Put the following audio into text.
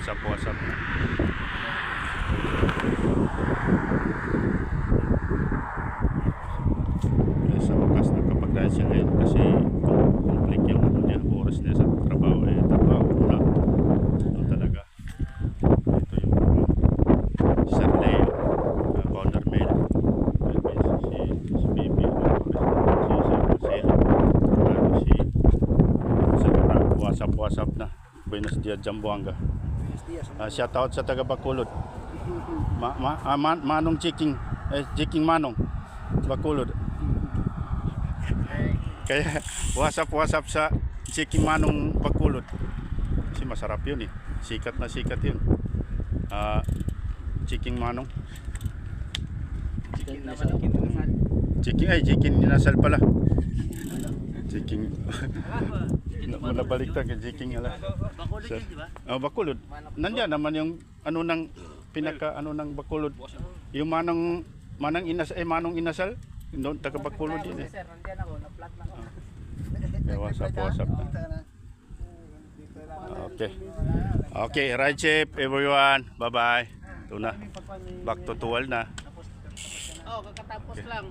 WhatsApp na. Sa wakas nakapag-dahil siya ngayon kasi complete yung ano niya, oras niya sa trabaho. Trabaho na ito talaga. Ito yung Sir Leo, founder mail, si Bibi, si WhatsApp na. Buenos Dias, Zamboanga. Shout out sa taga Bacolod. Manong Chiking, Manong Bacolod. Kaya WhatsApp sa Chiking Manong Bacolod. Kasi masarap yun eh. Sikat yun. Chiking Manong. Chiking Dinasal pala. Chiking. Muna baliktad kay Chiking ala. Bacolod yun, di ba? Bacolod. Nandiyan naman yung ano ng pinaka ano ng Bacolod. Yung Manong Inasal. Doon taga Bacolod din eh. Sir, nandiyan ako, na-flat na ako. Kaya WhatsApp na. Okay, ride safe everyone. Bye-bye. Ito na. Back to 12 na. Kakatapos lang.